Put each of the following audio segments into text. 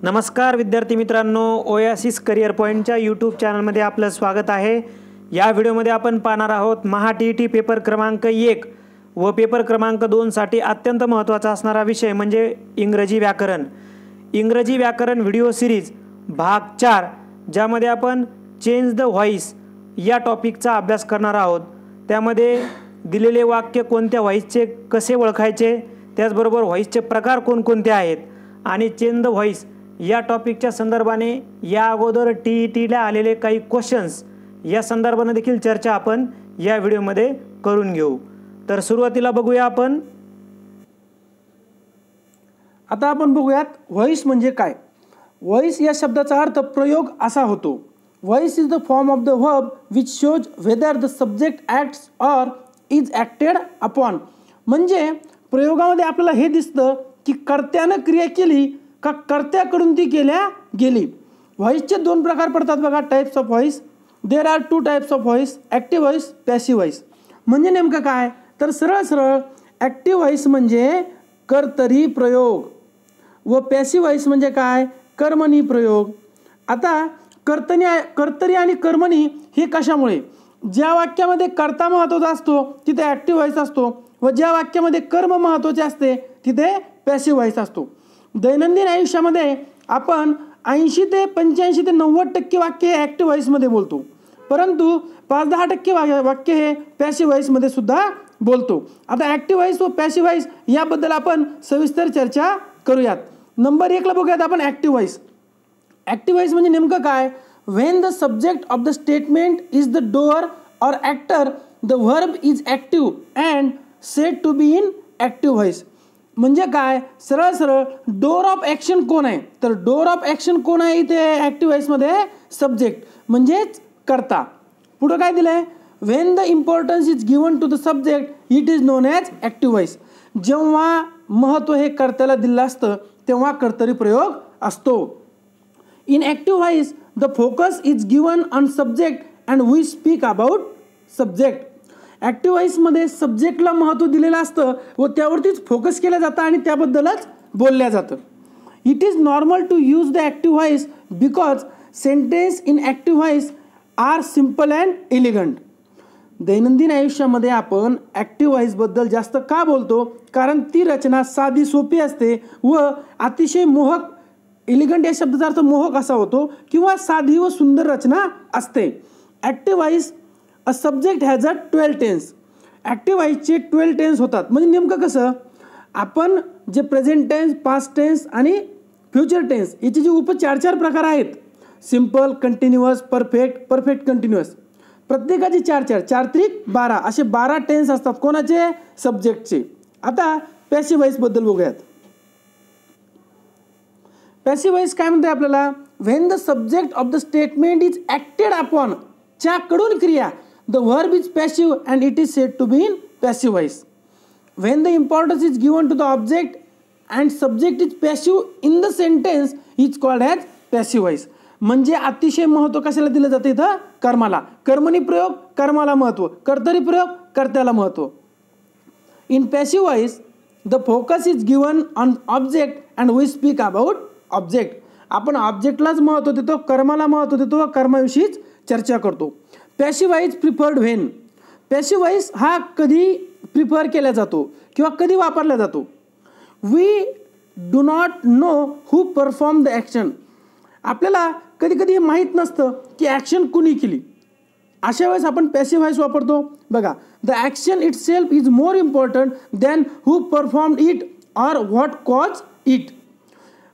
नमस्कार विद्यार्थी मित्रांनो, ओएसिस करिअर पॉईंटच्या यूट्यूब चॅनलमध्ये आपलं स्वागत आहे। या व्हिडिओमध्ये आपण पाहणार आहोत महा-टी-ई-टी पेपर क्रमांक 1 व पेपर क्रमांक 2 साठी अत्यंत महत्त्वाचा असणारा विषय म्हणजे इंग्रजी व्याकरण। इंग्रजी व्याकरण व्हिडिओ सिरीज भाग 4 ज्यामध्ये आपण चेंज द व्हॉइस या टॉपिकचा अभ्यास करणार आहोत। त्यामध्ये दिलेले वाक्य कोणत्या व्हॉइसचे कसे ओळखायचे, त्याचबरोबर व्हॉइसचे प्रकार कोणकोणते आहेत आणि चेंज द व्हॉइस या टॉपिकच्या संदर्भाने या अगोदर टी-ई-टीला आलेले काही क्वेश्चन्स या संदर्भाने देखील चर्चा आपण या व्हिडिओमध्ये करून घेऊ। तर सुरुवातीला बघूया आपण। आता आपण बघूयात व्हॉइस म्हणजे काय। व्हॉइस या शब्दाचा अर्थ प्रयोग असा होतो। Voice is the form of the verb which shows whether the subject acts or is acted upon. म्हणजे प्रयोगामध्ये आपल्याला हे दिसतं की कर्त्यानं क्रिया केली का कर्त्याकडून ती केल्या गेली। व्हॉइसचे दोन प्रकार पडतात बघा, types of voice. There are 2 types of voice, active voice, passive voice. म्हणजे नेमकं काय तर सरळ सरळ ॲक्टिव्ह व्हॉइस म्हणजे कर्तरी प्रयोग व पॅसिव्ह व्हॉइस म्हणजे काय कर्मणी प्रयोग। आता कर्तरी आणि कर्मणी हे कशामुळे, ज्या वाक्यामध्ये कर्ता महत्त्वाचा असतो तिथे ॲक्टिव्ह व्हॉइस असतो व ज्या वाक्यामध्ये कर्म महत्त्वाचे असते तिथे पॅसिव्ह व्हॉइस असतो। दैनंदिन आयुष्यामध्ये आपण 80 ते 85 ते 90% वाक्य हे ॲक्टिव्ह व्हॉइसमध्ये बोलतो, परंतु 5-10% वाक्य हे पॅसिव्ह व्हॉइसमध्ये सुद्धा बोलतो। आता ॲक्टिव्ह व्हॉइस व पॅसिव्ह व्हॉइस याबद्दल आपण सविस्तर चर्चा करूयात। नंबर 1ला बघूयात आपण ॲक्टिव्ह व्हॉइस। ॲक्टिव्ह व्हॉइस म्हणजे नेमकं काय, when the subject of the statement is the doer or actor the verb is active and said to be in active voice. म्हणजे काय, सरळ सरळ डोअर ऑफ ॲक्शन कोण आहे, तर डोअर ऑफ ॲक्शन कोण आहे इथे ॲक्टिव्ह व्हॉइसमध्ये, सब्जेक्ट म्हणजेच कर्ता। पुढं काय दिलं आहे, when the importance is given to the subject it is known as active voice. जेव्हा महत्त्व हे कर्त्याला दिलं असतं तेव्हा कर्तरी प्रयोग असतो। In active voice the focus is given on subject and we speak about subject. Active व्हॉइसमध्ये सब्जेक्टला महत्त्व दिलेलं असतं व त्यावरतीच फोकस केलं जातं आणि त्याबद्दलच बोलल्या जातं। It is normal to use the active voice because sentence in active voice are simple and elegant. दैनंदिन आयुष्यामध्ये आपण ॲक्टिव्ह व्हॉइसबद्दल जास्त का बोलतो, कारण ती रचना साधी सोपी असते व अतिशय मोहक, एलिगंट या शब्दाचा अर्थ मोहक असा होतो किंवा साधी व सुंदर रचना असते। Active voice a subject has a 12 tense. Active व्हॉइसचे 12 टेन्स होतात। म्हणजे नेमकं कसं, आपण जे प्रेझेंट टेन्स, पास्ट टेन्स आणि फ्युचर टेन्स याचे जे 4 प्रकार आहेत, simple, continuous, perfect, perfect continuous, प्रत्येकाचे 4 त्रिक 12 असे 12 टेन्स असतात कोणाचे, सब्जेक्टचे। आता पॅसिव्ह व्हॉइसबद्दल बघूयात। पॅसिव्ह व्हॉइस काय म्हणते आपल्याला, when the subject of the statement is acted upon, च्याकडून क्रिया, the verb is passive and it is said to be in passive voice. When the importance is given to the object and subject is passive in the sentence is called as passive voice. म्हणजे अतिशय महत्त्व कशाला दिलं जातं इथं, कर्माला। कर्मणी प्रयोग कर्माला महत्त्व, कर्तरी प्रयोग कर्त्याला महत्त्व। In passive voice the focus is given on object and we speak about object. आपण ऑब्जेक्टलाच महत्त्व देतो, कर्माला महत्त्व देतो व कर्माविषयीच चर्चा करतो। Passive voice preferred when, passive voice हा कधी प्रिफर केला जातो किंवा कधी वापरला जातो, we do not know who perform the action. आपल्याला कधी कधी हे माहीत नसतं की ॲक्शन कुणी केली, अशा वेळेस आपण पॅसिव्ह व्हॉइस वापरतो। बघा, the action it self is more important than who perform it or what cause it.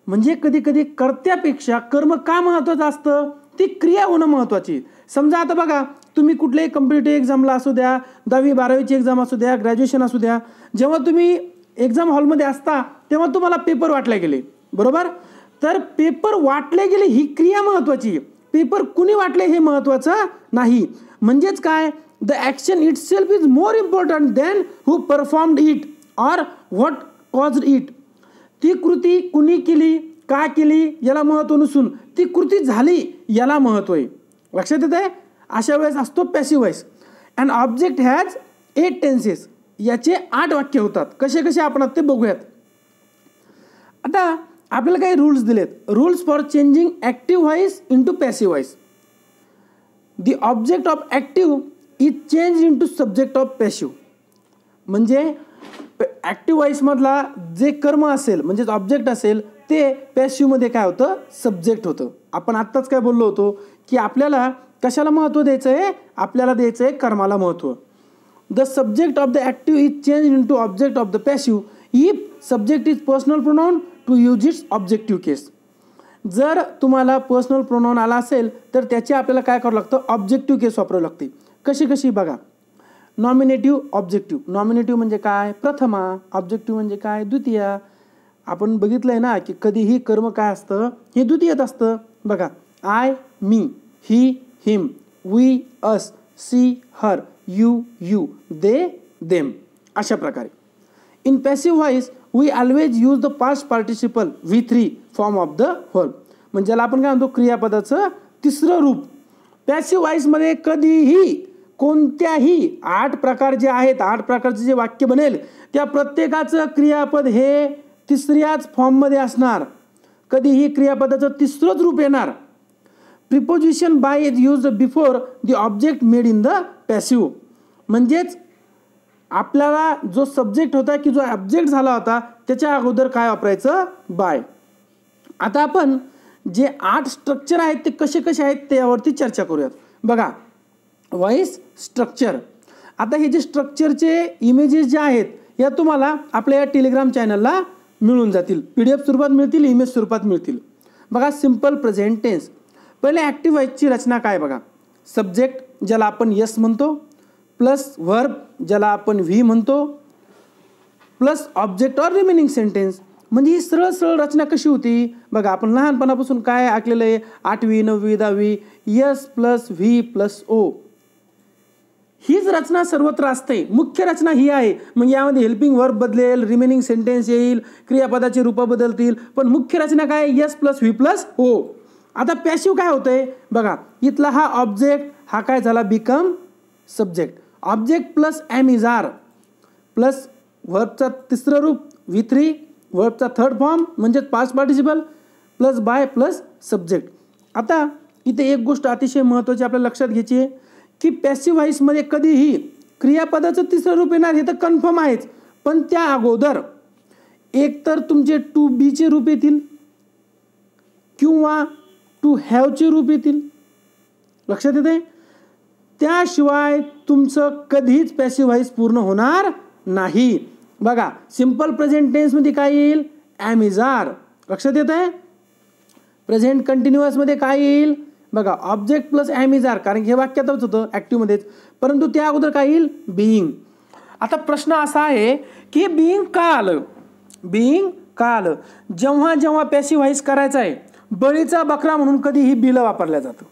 म्हणजे कधी कधी कर्त्यापेक्षा कर्म का महत्त्वाचं असतं, ती क्रिया होणं महत्त्वाची। समजा आता बघा, तुम्ही कुठल्याही कॉम्पिटिटिव्ह एक्झामला असू द्या, 10वी-12वीची एक्झाम असू द्या, ग्रॅज्युएशन असू द्या, जेव्हा तुम्ही एक्झाम हॉलमध्ये असता तेव्हा तुम्हाला पेपर वाटले गेले, बरोबर। तर पेपर वाटले गेले ही क्रिया महत्त्वाची, पेपर कुणी वाटले हे महत्त्वाचं नाही। म्हणजेच काय, the action it self is more important than who performed it or what caused it. ती कृती कुणी केली, का केली याला महत्त्व नसून ती कृती झाली याला महत्त्व आहे। लक्षात येत आहे। अशा वेळेस असतो passive voice. And object has 8 tenses, याचे 8 वाक्य होतात। कसे कसे आपण ते बघूयात। आता आपल्याला काही रूल्स दिलेत. Rules for changing active voice into passive voice. The object of active is change into subject of passive. म्हणजे ॲक्टिव्ह व्हॉइसमधला जे कर्म असेल म्हणजेच ऑब्जेक्ट असेल ते पॅसिव्हमध्ये काय होतं, सब्जेक्ट होतं. आपण आत्ताच काय बोललो होतो की आपल्याला कशाला महत्त्व द्यायचं आहे, आपल्याला द्यायचं आहे कर्माला महत्त्व. The subject of the active is change into object of the passive if subject is personal pronoun to use its objective case. जर तुम्हाला पर्सनल प्रोनाऊन आला असेल तर त्याची आपल्याला काय करावं लागतं, ऑब्जेक्टिव्ह केस वापरावं लागते. कशी बघा. नॉमिनेटिव्ह ऑब्जेक्टिव्ह. नॉमिनेटिव्ह म्हणजे काय, प्रथमा. ऑब्जेक्टिव्ह म्हणजे काय, द्वितीया. आपण बघितलं आहे ना की कधीही कर्म काय असतं, हे द्वितीयत असतं. बघा, I me, he him, we us, she her, you they them, अशा प्रकारे. In passive voice we always use the past participle V3 form of the verb. म्हणजे ज्याला आपण काय म्हणतो, क्रियापदाचं तिसरं रूप. पॅसिव्ह व्हॉइसमध्ये कधीही कोणत्याही 8 प्रकार जे आहेत, 8 प्रकारचे जे वाक्य बनेल त्या प्रत्येकाचं क्रियापद हे तिसऱ्याच फॉर्ममध्ये असणार. कधीही क्रियापदाचं तिसरंच रूप येणार. Preposition by is use before the object made in the passive. म्हणजेच आपल्याला जो सब्जेक्ट होता की जो ऑब्जेक्ट झाला होता त्याच्या अगोदर काय वापरायचं, बाय. आता आपण जे 8 स्ट्रक्चर आहेत ते कसे आहेत त्यावरती चर्चा करूयात. बघा, व्हॉइस स्ट्रक्चर. आता हे जे स्ट्रक्चरचे इमेजेस जे आहेत या तुम्हाला आपल्या या टेलिग्राम चॅनलला मिळून जातील. PDF स्वरूपात मिळतील, इमेज स्वरूपात मिळतील. बघा, सिम्पल प्रेझेंट टेन्स. पहिले ॲक्टिव्ह व्हॉइसची रचना काय बघा. सब्जेक्ट ज्याला आपण यस म्हणतो, प्लस व्हर्ब ज्याला आपण व्ही म्हणतो, plus object or remaining sentence. म्हणजे ही सरळ रचना कशी होती बघा. आपण लहानपणापासून काय ऐकलेलं आहे, 8वी 9वी 10वी, S plus V plus O. हीच रचना सर्वत्र असते. मुख्य रचना ही आहे. मग यामध्ये हेल्पिंग व्हर्ब बदलेल, रिमेनिंग सेंटेन्स येईल, क्रियापदाची रूपं बदलतील, पण मुख्य रचना काय, S plus V plus O. आता पॅसिव्ह काय होतंय बघा. इथला हा ऑब्जेक्ट हा काय झाला, become subject. Object plus am is are plus व्हर्बचा तिसरं रूप V3, व्हर्बचा थर्ड फॉर्म म्हणजेच past participle, plus by plus subject. आता इथे एक गोष्ट अतिशय महत्त्वाची आपल्याला लक्षात घ्यायची आहे की पॅसिव्ह व्हॉइसमध्ये कधीही क्रियापदाचं तिसरं रूप येणार हे तर कन्फर्म आहेच, पण त्या अगोदर एकतर तुमचे टू बीचे रूप येतील किंवा टू हॅवचे रूप येतील. लक्षात येते. त्याशिवाय तुमचं कधीच पॅसिव्ह व्हॉइस पूर्ण होणार नाही. बघा, सिम्पल प्रेझेंट टेन्समध्ये काय येईल, एम इज आर. लक्षात येत आहे. प्रेझेंट कंटिन्युअसमध्ये काय येईल बघा, object plus am is are, कारण हे वाक्यातच होतं ॲक्टिव्हमध्येच, परंतु त्या अगोदर काय येईल, बिईंग. आता प्रश्न असा आहे की बिईंग का आलं. बिईंग का आलं, जेव्हा पॅसिव्ह व्हॉइस करायचा आहे बळीचा बकरा म्हणून कधीही बिलं वापरल्या जातं.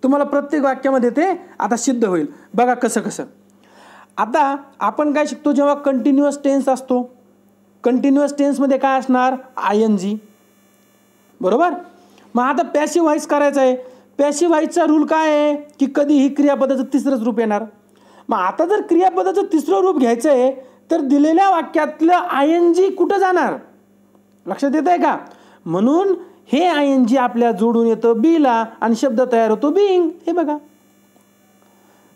तुम्हाला प्रत्येक वाक्यामध्ये ते आता सिद्ध होईल. बघा कसं. आता आपण काय शिकतो, जेव्हा कंटिन्युअस टेन्स असतो, कंटिन्युअस टेन्समध्ये काय असणार, ING, बरोबर. मग आता पॅसिव्ह व्हॉइस करायचं आहे. पॅसिव्ह व्हॉइसचा रूल काय आहे की कधीही क्रियापदाचं तिसरंच रूप येणार. मग आता जर क्रियापदाचं तिसरं रूप घ्यायचं आहे तर दिलेल्या वाक्यातलं ING कुठं जाणार, लक्षात येत आहे का. म्हणून हे ING आपल्या जोडून येतं बीला आणि शब्द तयार होतो बिईंग. हे बघा,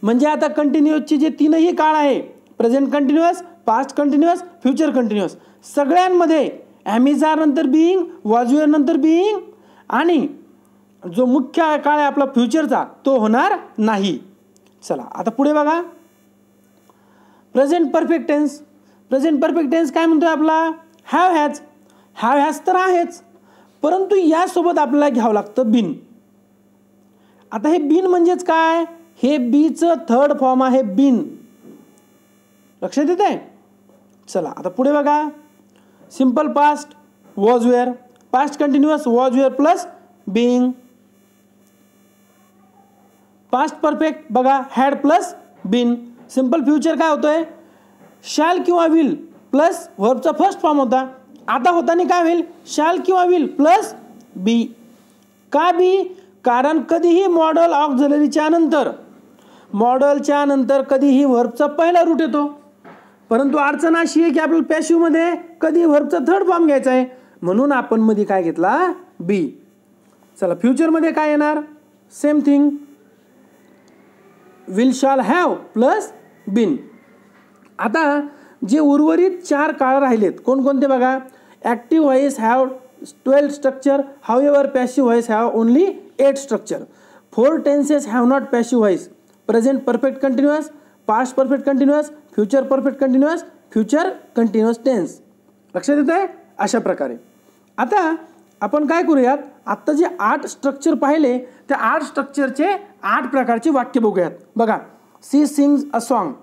म्हणजे आता कंटिन्युअसचे जे तीनही काळ आहे, present continuous, past continuous, future continuous, सगळ्यांमध्ये एम इज आर नंतर बिईंग, वॉज वेअर नंतर बिईंग, आणि जो मुख्य काळ आहे आपला फ्युचरचा तो होणार नाही. चला आता पुढे बघा. Present perfect tense. Present perfect tense काय म्हणतोय आपला, हॅव हॅज. हॅव हॅज तर आहेच, परंतु यासोबत आपल्याला घ्यावं लागतं बिन. आता हे बिन म्हणजेच काय, हे बीचं थर्ड फॉर्म आहे बिन. लक्षात येत आहे. चला आता पुढे बघा. Simple past, was were. Past continuous, was were plus being. Past perfect बघा, had plus been. Simple future काय होतोय, शॅल किंवा विल प्लस व्हर्बचा फर्स्ट फॉर्म होता. आता होताना काय होईल, शॅल किंवा विल प्लस बी. का बी, कारण कधीही मॉडल ऑक्झिलरीच्या नंतर कधीही व्हर्बचा पहिला रूट येतो. परंतु अडचण अशी आहे की आपल्याला पॅसिव्हमध्ये कधी व्हर्बचा थर्ड फॉर्म घ्यायचा आहे. म्हणून आपण मध्ये काय घेतला बी. चला फ्युचरमध्ये काय येणार same thing will shall have plus been. आता जे उर्वरित 4 काळ राहिलेत कोणकोणते बघा. Active voice have 12 structure, however passive voice have only 8 structure. 4 tenses have not passive voice. Present perfect continuous, past perfect continuous, future perfect continuous, future continuous tense. लक्षात येत आहे अशा प्रकारे. आता आपण काय करूयात आत्ता जे 8 स्ट्रक्चर पाहिले त्या 8 स्ट्रक्चरचे 8 प्रकारचे वाक्य बघूयात. बघा सी सिंग्स अ सॉन्ग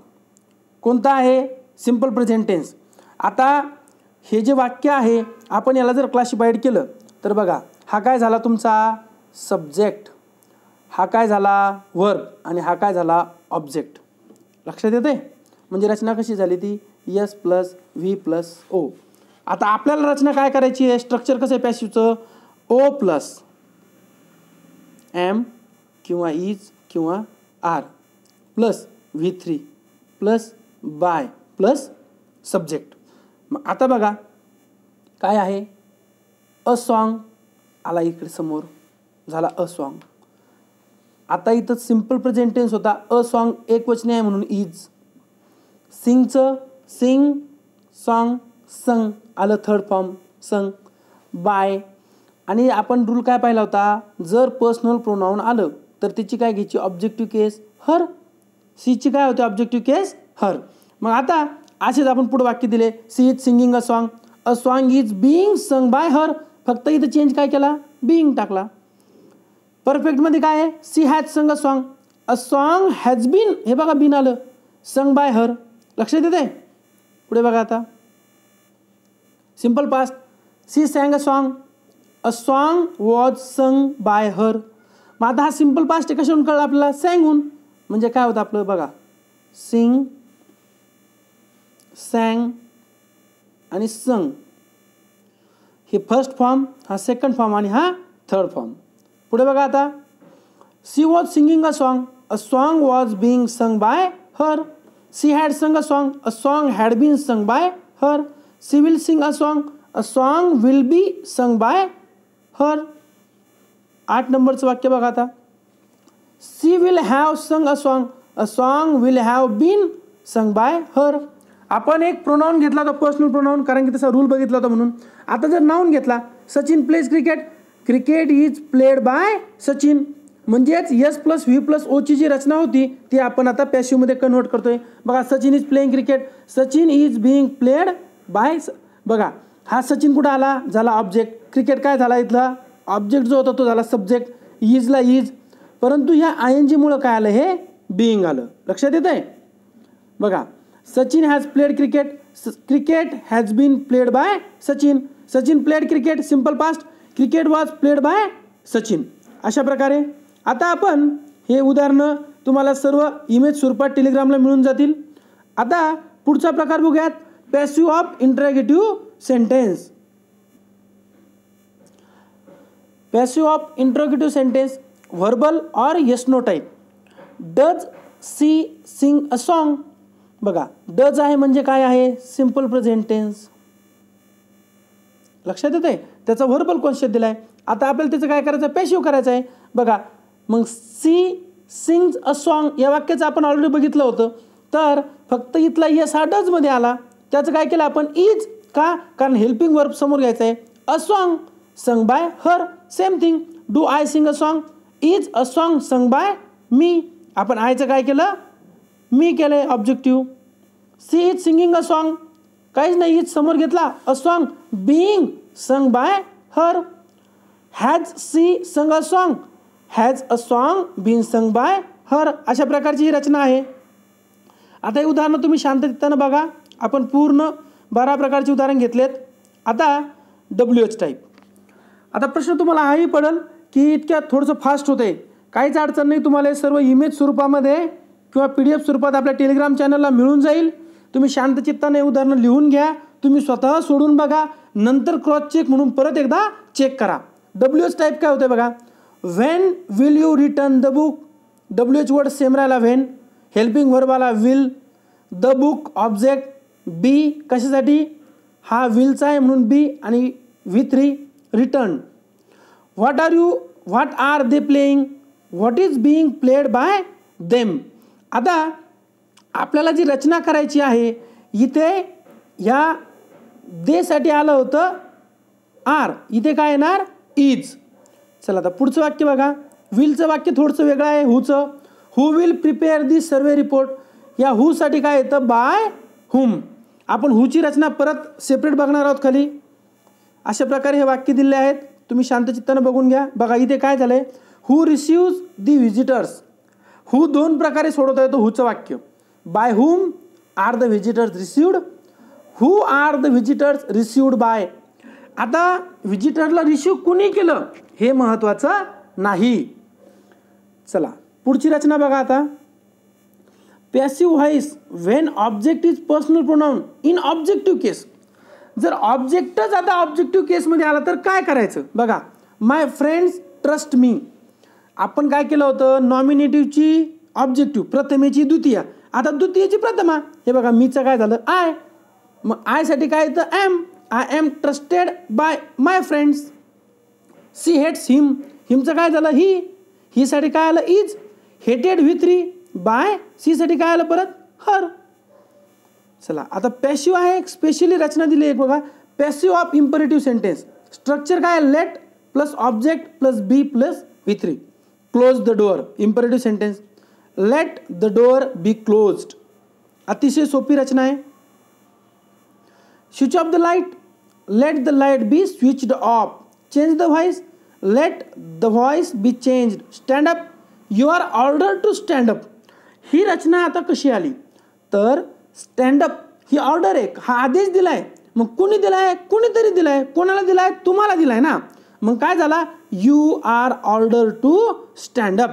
कोणता आहे सिम्पल प्रेझेंट टेन्स. आता हे जे वाक्य आहे आपण याला जर क्लासिफाईड केलं तर बघा हा काय झाला तुमचा सब्जेक्ट, हा काय झाला वर्ब आणि हा काय झाला ऑब्जेक्ट. लक्षात येते म्हणजे रचना कशी झाली ती S plus V plus O. आता आपल्याला रचना काय करायची आहे स्ट्रक्चर कसं आहे पॅसिव्हचं ओ प्लस एम किंवा इज किंवा are plus V3 plus by plus subject. मग आता बघा काय आहे अ सॉन्ग आला इकडे समोर झाला अ सॉन्ग. आता इथं सिम्पल प्रेझेंट टेन्स होता अ सॉन्ग एकवचनी आहे म्हणून इज. सिंगचं सिंग सॉन्ग संग आलं थर्ड फॉर्म संग. बाय आणि आपण रूल काय पाहिला होता जर पर्सनल प्रोनाऊन आलं तर त्याची काय घ्यायची ऑब्जेक्टिव्ह केस हर. सीची काय होते ऑब्जेक्टिव्ह केस हर. मग आता असेच आपण पुढे वाक्य दिले she is singing a song is being sung by her. फक्त इथं चेंज काय केला बिईंग टाकला. परफेक्टमध्ये काय आहे सी हॅज संग अ सॉन्ग हॅज बीन हे बघा बीन आलं संग बाय हर. लक्षात येते पुढे बघा आता simple past she sang a song was sung by her. मग आता हा सिम्पल पास्ट आहे कशाहून कळलं आपल्याला सॅंगहून. म्हणजे काय होतं आपलं बघा सिंग सॅंग आणि संग हे फर्स्ट फॉर्म हा सेकंड फॉर्म आणि हा थर्ड फॉर्म. पुढे बघा आता she was singing a song was being sung by her. She had sung a song had been sung by her. She will sing a song will be sung by हर. 8 नंबरचं वाक्य बघा आता C will have संग a song will have bin sung by हर. आपण एक pronoun घेतला होता personal pronoun कारण की तसा रूल बघितला होता म्हणून. आता जर नाऊन घेतला Sachin pledge cricket is played by Sachin. म्हणजेच एस प्लस व्ही प्लस ओची जी रचना होती ती आपण आता पॅसिव्हमध्ये कन्वर्ट करतोय. बघा Sachin is playing cricket Sachin is being played by. बघा हा सचिन कुठं आला झाला ऑब्जेक्ट. क्रिकेट काय झाला इथला ऑब्जेक्ट जो होता तो झाला सब्जेक्ट. इजला इज परंतु ह्या ING मुळे काय आलं हे बिईंग आलं. लक्षात येत आहे बघा Sachin has played cricket has been played by Sachin played cricket simple past cricket was played by Sachin. अशा प्रकारे आता आपण हे उदाहरणं तुम्हाला सर्व इमेज स्वरूपात टेलिग्रामला मिळून जातील. आता पुढचा प्रकार बघूयात passive of interrogative sentence. Passive of interrogative sentence verbal or yes no type. Does she sing a song. बघा डज आहे म्हणजे काय आहे सिम्पल प्रेझेंट टेन्स. लक्षात येत आहे त्याचा व्हर्बल कॉन्सेप्ट दिला आहे. आता आपल्याला त्याचं काय करायचं आहे पॅसिव्ह करायचं आहे. बघा मग सी सिंग्स अ सॉन्ग या वाक्याचं आपण ऑलरेडी बघितलं होतं तर फक्त इथला येस हा डजमध्ये आला. त्याचं काय केलं आपण इज का कारण हेल्पिंग वर्ब समोर घ्यायचं आहे. A song sung by her same thing. Do I sing a song is a song sung by me. आपण आयचं काय केलं मी केलं आहे objective. She is singing a song काहीच नाही इज समोर घेतला a song being sung by her. Has she sung a song has a song been sung by her. अशा प्रकारची ही रचना आहे. आता हे उदाहरणं तुम्ही शांततेनं बघा. आपण पूर्ण 12 प्रकारचे उदाहरण घेतलेत. आता WH टाईप. आता प्रश्न तुम्हाला हाही पडेल की इतक्या थोडंसं फास्ट होते काहीच अडचण नाही. तुम्हाला हे सर्व इमेज स्वरूपामध्ये किंवा PDF स्वरूपात आपल्या टेलिग्राम चॅनलला मिळून जाईल. तुम्ही शांतचित्ताने उदाहरणं लिहून घ्या. तुम्ही स्वतः सोडून बघा नंतर क्रॉस चेक म्हणून परत एकदा चेक करा. WH टाईप काय होते बघा when will you return the book. WH word same राहिला व्हेन. हेल्पिंग वर्ब आला विल. द बुक ऑब्जेक्ट बी कशासाठी हा विलचा आहे म्हणून बी आणि V3 returned. What are they playing? What is being played by them? आता आपल्याला जी रचना करायची आहे इथे या दे साठी आलं होतं आर, इथे काय येणार इज. चला आता पुढचं वाक्य बघा. विलचं वाक्य थोडंसं वेगळं आहे हूचं. Who will prepare this survey report. या हू साठी काय येतं बाय हुम. आपण हूची रचना परत सेपरेट बघणार आहोत खाली. अशा प्रकारे हे वाक्य दिले आहेत, तुम्ही शांतचित्तानं बघून घ्या. बघा इथे काय झालंय, हू रिसिव्ज दी व्हिजिटर्स. हू दोन प्रकारे सोडवता येतो हूचं वाक्य. By whom are the visitors received. Who are the visitors received by. आता व्हिजिटरला रिसिव्ह कुणी केलं हे महत्वाचं नाही. चला पुढची रचना बघा आता. Passive voice when object is personal pronoun in objective case. जर ऑब्जेक्टच आता ऑब्जेक्टिव्ह केसमध्ये आला तर काय करायचं बघा. माय फ्रेंड्स ट्रस्ट मी. आपण काय केलं होतं, नॉमिनेटिव्हची ऑब्जेक्टिव्ह, प्रथमेची द्वितीय, आता द्वितीयची प्रथमा. हे बघा मीचं काय झालं आय. मग आय साठी काय येतं am. I am trusted by my friends. She hates him. हिमचं काय झालं ही. ही साठी काय आलं इज. हेटेड V3 बाय सी साठी काय आलं परत हर. चला आता पॅसिव्ह आहे, स्पेशली रचना दिली एक बघा. Passive of imperative sentence. Structure काय let plus object plus be plus V3. Close the door. Imperative sentence let the door be closed. अतिशय सोपी रचना आहे. Switch off the light. Let the light be switched off. Change the voice. Let the voice be changed. Stand up. You are order to stand up. ही रचना आता कशी आली तर स्टँड अप ही ऑर्डर आहे, हा आदेश दिलाय. मग कुणी दिलाय, कुणीतरी दिलाय. कोणाला दिलाय, तुम्हाला दिलाय ना. मग काय झाला, you are order to stand up.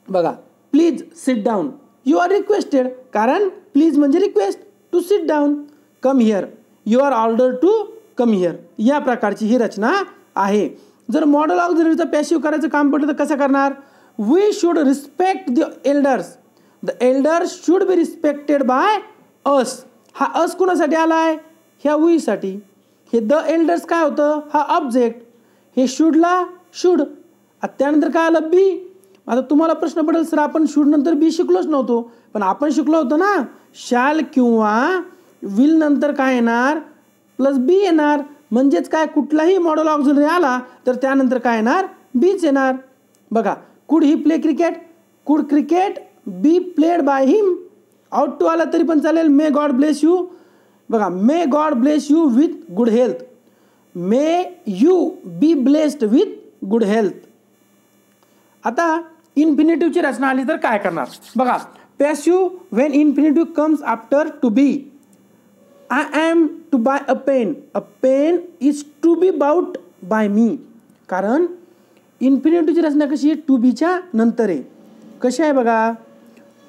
बघा please sit down. You are requested, कारण प्लीज म्हणजे request. To sit down. Come here. You are order to come here. या प्रकारची ही रचना आहे. जर मॉडल ऑक्झिलरीचं पॅसिव्ह करायचं काम पडलं तर कसं करणार. We should respect the elders. The elders should be respected by us. हा अस कुणासाठी आलाय, ह्या वी साठी. हे द एल्डर्स काय होतं, हा ऑब्जेक्ट. हे शुडला शुड. त्यानंतर काय आलं बी. आता तुम्हाला प्रश्न पडेल सर आपण शुड नंतर बी शिकलोच नव्हतो, पण आपण शिकलो होतो ना शॅल किंवा विल नंतर काय येणार प्लस बी येणार. म्हणजेच काय कुठलाही मॉडल ऑक्झिलरी आला तर त्यानंतर काय येणार बीच येणार. बघा could he play cricket. Could cricket be played by him. Ought to आला तरी पण चालेल. May God bless you. बघा may God bless you with good health. May you be blessed with good health. आता इन्फिनिटिव्हची रचना आली तर काय करणार बघा. Passive when infinitive comes after to be. I am to buy a pen. A pen is to be bought by me. कारण इन्फिनिटिव्हची रचना कशी आहे, टू बीच्या नंतर आहे. कशी आहे बघा.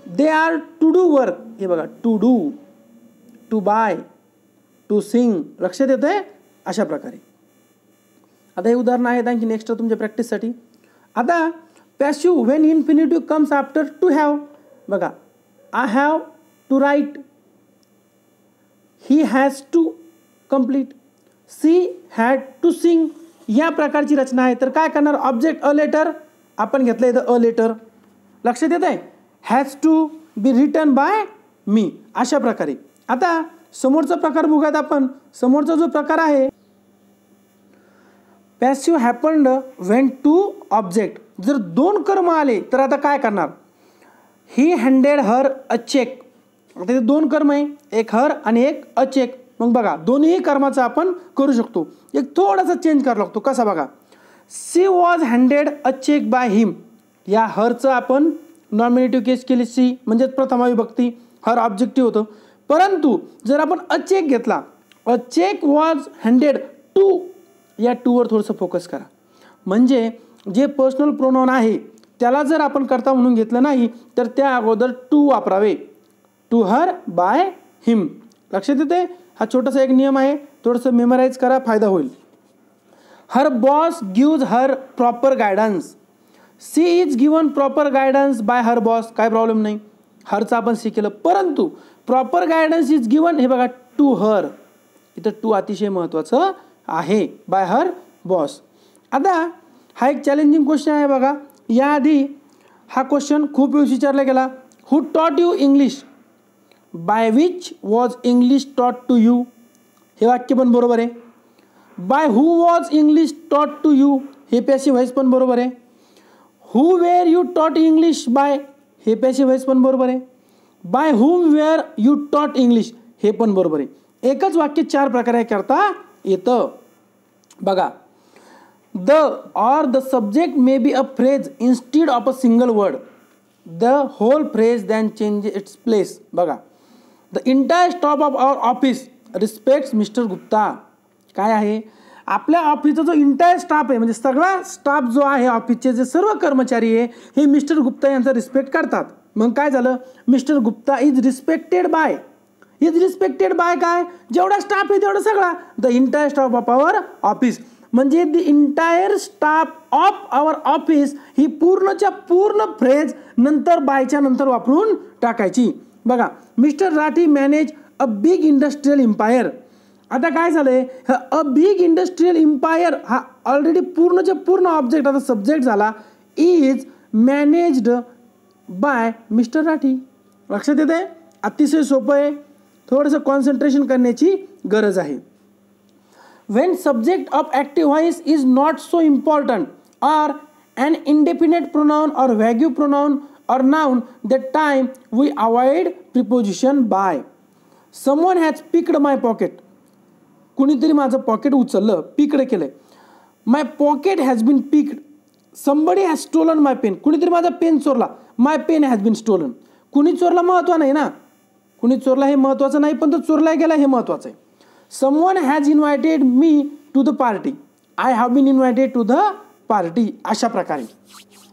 They are to do work. हे बघा to do, to buy, to sing. लक्षात येतंय अशा प्रकारे. आता हे उदाहरण आहेत आणखी नेक्स्ट तुमच्या प्रॅक्टिससाठी. आता passive when infinitive comes after to have. बघा I have to write. He has to complete. She had to sing. या प्रकारची रचना आहे. तर काय करणार, ऑब्जेक्ट अ लेटर आपण घेतलं इथं अ लेटर. लक्षात येत आहे. Has to be written by me. अशा प्रकारे. आता समोरचा प्रकार बघूयात आपण. समोरचा जो प्रकार आहे passive happened when two object. जर दोन कर्म आले तर आता काय करणार. He handed her a cheque. आता दोन कर्म आहे, एक हर आणि एक अ चेक. मग बघा दोन्ही कर्माचा आपण करू शकतो. एक थोडासा चेंज करावा लागतो. कसा बघा. She was handed a cheque by him. या हरचं आपण नॉमिनेटिव्ह केस केली सी म्हणजेच प्रथमा विभक्ती. हर ऑब्जेक्टिव्ह होतं. परंतु जर आपण अ चेक घेतला, अ चेक वॉज हँडेड टू. या टूवर थोडंसं फोकस करा. म्हणजे जे पर्सनल प्रोनाउन आहे त्याला जर आपण करता म्हणून घेतलं नाही तर त्या अगोदर टू वापरावे. To her by him. लक्षात येते. हा छोटासा एक नियम आहे, थोडंसं मेमराईज करा, फायदा होईल. Her boss gives her proper guidance. She is given proper guidance by her boss. काय प्रॉब्लेम नाही. हरचं आपण सी केलं. परंतु प्रॉपर गायडन्स इज गिवन हे बघा टू हर. इथं टू अतिशय महत्त्वाचं आहे, बाय हर बॉस. आता हा एक चॅलेंजिंग क्वेश्चन आहे बघा. याआधी हा क्वेश्चन खूप वेळेस विचारला गेला. हू टॉट you English, by which was English टॉट टू यू, हे वाक्य पण बरोबर आहे. बाय हू वॉज इंग्लिश टॉट टू यू, हे पॅसिव्ह व्हॉइस पण बरोबर आहे. हू वेअर यू टॉट इंग्लिश बाय, हे पॅसिव्ह व्हॉइस पण बरोबर आहे. बाय हुम वेअर यू टॉट इंग्लिश, हे पण बरोबर आहे. एकच वाक्य 4 प्रकारे करता येतं बघा. The or the subject may be a phrase instead of a single word, the whole phrase then change its place. बघा, the entire staff of our office respects mister Gupta. काय आहे, आपल्या ऑफिसचा जो इंटायर स्टाफ आहे, म्हणजे सगळा स्टाफ जो आहे ऑफिसचे जे सर्व कर्मचारी आहे, हे मिस्टर गुप्ता यांचा रिस्पेक्ट करतात. मग काय झालं, mister Gupta is respected by, काय, जेवढा स्टाफ आहे तेवढा सगळा, the entire staff of our office. म्हणजे the entire staff of our office ही पूर्णच्या पूर्ण फ्रेज नंतर बायच्या नंतर वापरून टाकायची. बघा, mister Rathi manage a big industrial empire. आता काय झालंय, अ बिग इंडस्ट्रियल इम्पायर हा ऑलरेडी पूर्णच्या पूर्ण ऑब्जेक्ट आता सब्जेक्ट झाला, is managed by mister Rathi. लक्षात येत आहे, अतिशय सोपं आहे, थोडंसं कॉन्सन्ट्रेशन करण्याची गरज आहे. When subject of active voice is not so important or an indefinite pronoun or vague pronoun or noun, that time we avoid preposition by. Someone has picked my pocket. कुणीतरी माझं पॉकेट उचललं, picked केलंय. My pocket has been picked. Somebody has stolen my pen. कुणीतरी माझा pen Chorla. My pen has been stolen. कुणी चोरला महत्त्व नाही ना, कुणी चोरला हे महत्त्वाचं नाही, पण तो चोरला गेला हे महत्त्वाचं आहे. Someone has invited me to the party. I have been invited to the party. अशा प्रकारे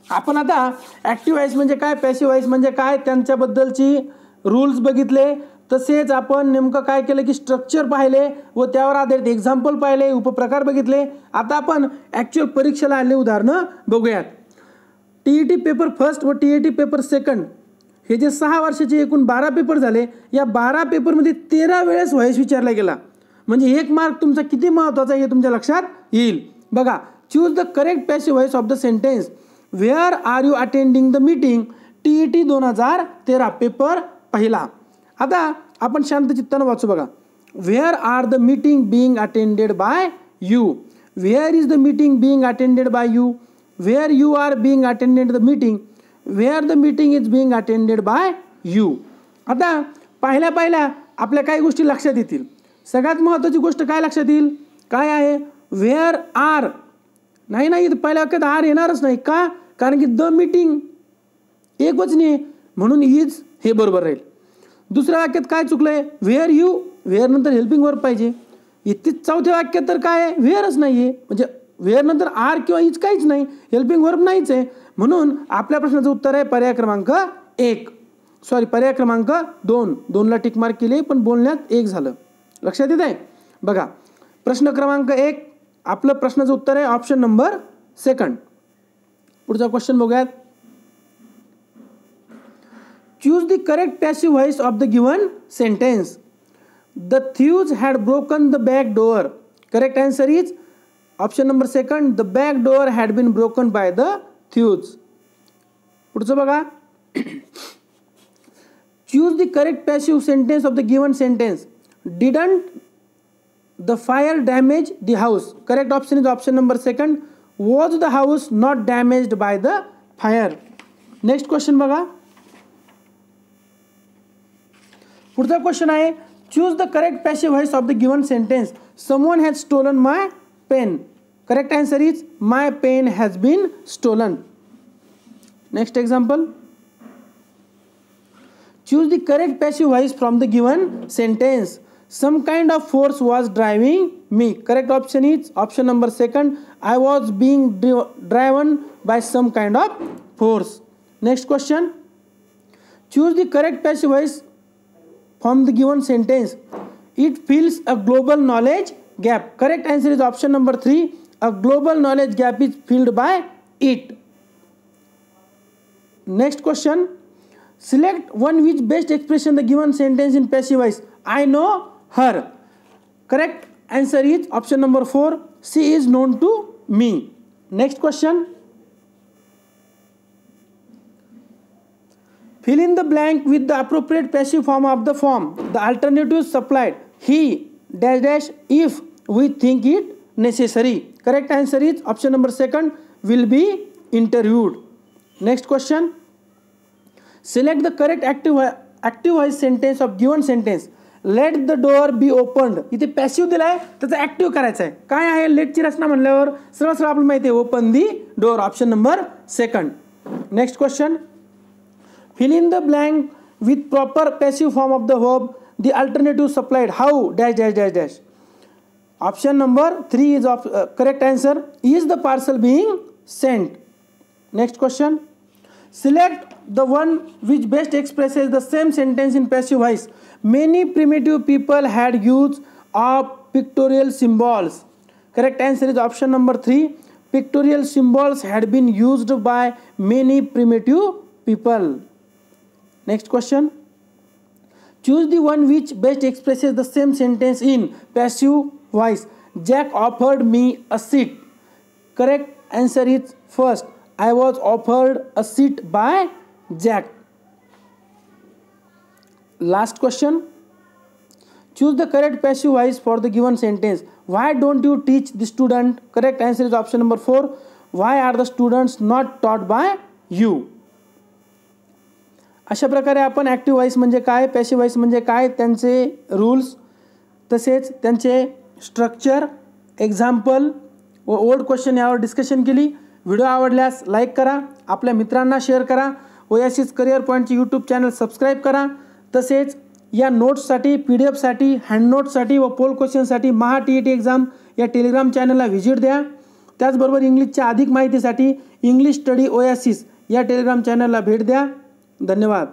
आपण आता ॲक्टिव्ह व्हॉइस म्हणजे काय, पॅसिव्ह व्हॉइस म्हणजे काय, त्यांच्याबद्दलची रूल्स बघितले. तसेच आपण नेमकं काय केलं की स्ट्रक्चर पाहिले व त्यावर आधारित एक्झाम्पल पाहिले, उपप्रकार बघितले. आता आपण ॲक्च्युअल परीक्षेला आलेले उदाहरणं बघूयात. TET पेपर फर्स्ट व TET पेपर सेकंड हे जे 6 वर्षाचे एकूण 12 पेपर झाले, या 12 पेपरमध्ये 13 वेळेस व्हॉइस विचारला गेला. म्हणजे 1 मार्क तुमचा किती महत्त्वाचा आहे हे तुमच्या लक्षात येईल. बघा, choose the correct passive voice of the sentence. Where are you attending the meeting, TET 2013 paper पहिला. आता आपण शांत चित्तानं वाचू बघा. Where are the meeting being attended by you, where is the meeting being attended by you, where you are being attended the meeting, where the meeting is being attended by you. आता पहिल्या आपल्या काही गोष्टी लक्षात येतील. सगळ्यात महत्त्वाची गोष्ट काय लक्षात येईल, काय आहे, वेअर आर नाही, पहिल्या वाक्यात आर येणारच नाही. का, कारण की द मीटिंग एकवचनी आहे म्हणून इज हे बरोबर राहील. दुसऱ्या वाक्यात काय चुकलंय, वेअर यू, वेअर नंतर हेल्पिंग वर्ब पाहिजे. इथे चौथ्या वाक्यात तर काय आहे, वेअरच नाही आहे, म्हणजे वेअर नंतर आर किंवा इज काहीच नाही, हेल्पिंग वर्ब नाहीच आहे. म्हणून आपल्या प्रश्नाचं उत्तर आहे पर्याय क्रमांक 2. 2ला टिक मार्क केले पण बोलण्यात 1 झालं. लक्षात येत आहे. बघा, प्रश्न क्रमांक 1 आपलं प्रश्नाचं उत्तर आहे ऑप्शन नंबर 2. पुढचा क्वेश्चन बघूयात. Choose the correct passive voice of the given sentence. The thieves had broken the back door. Correct answer is option number 2. The back door had been broken by the thieves. पुढचं बघा. Choose the correct passive sentence of the given sentence. Didn't the fire damage the house? Correct option is option number 2. Was the house not damaged by the fire? Next question बघा. पुढचा question आहे, choose the correct passive voice of the given sentence. Someone has stolen my pen. Correct answer is my pen has been stolen. Next example. Choose the correct passive voice from the given sentence. Some kind of force was driving me. Correct option is option number 2. I was being driven by some kind of force. Next question. Choose the correct passive voice from the given sentence. It fills a global knowledge gap. Correct answer is option number 3. A global knowledge gap is filled by it. Next question. Select one which best expression the given sentence in passive voice. I know her. Correct answer is option number 4. She is known to me. Next question. Fill in the blank with the appropriate passive form of the form. The alternatives supplied. He dash dash if we think it necessary. Correct answer is option number 2. Will be interviewed. Next question. Select the correct active voice sentence of given sentence. Let the door be opened. इथे passive दिलाय, त्याचा active करायचा आहे. काय आहे लेटची रचना म्हणल्यावर सरळ सरळ आपल्याला माहिती आहे open the door. Option number 2. Next question. Fill in the blank with proper passive form of the verb. The alternative supplied. How dash dash dash dash. Option number 3 is correct answer. Is the parcel being sent? Next question. Select the one which best expresses the same sentence in passive voice. Many primitive people had used of pictorial symbols. Correct answer is option number 3. Pictorial symbols had been used by many primitive people. Next question. Choose the one which best expresses the same sentence in passive voice. Jack offered me a seat. Correct answer is first. I was offered a seat by Jack. Last question. Choose the correct passive voice for the given sentence. Why don't you teach the student? Correct answer is option number 4. Why are the students not taught by you? अशा प्रकारे आपण active voice म्हणजे काय, passive voice म्हणजे काय, त्यांचे rules, तसेच त्यांचे स्ट्रक्चर, एक्झाम्पल व ओल्ड क्वेश्चन यावर डिस्कशन केली. व्हिडिओ आवडल्यास लाईक करा, आपल्या मित्रांना शेअर करा, ओएसिस करिअर पॉईंटचे यूट्यूब चॅनल सबस्क्राईब करा. तसेच या नोट्ससाठी, PDF साठी, हँड नोट्ससाठी व पोल क्वेश्चनसाठी TET एक्झाम या टेलिग्राम चॅनलला व्हिजिट द्या. त्याचबरोबर इंग्लिशच्या अधिक माहितीसाठी इंग्लिश स्टडी ओएसिस या टेलिग्राम चॅनलला भेट द्या. धन्यवाद.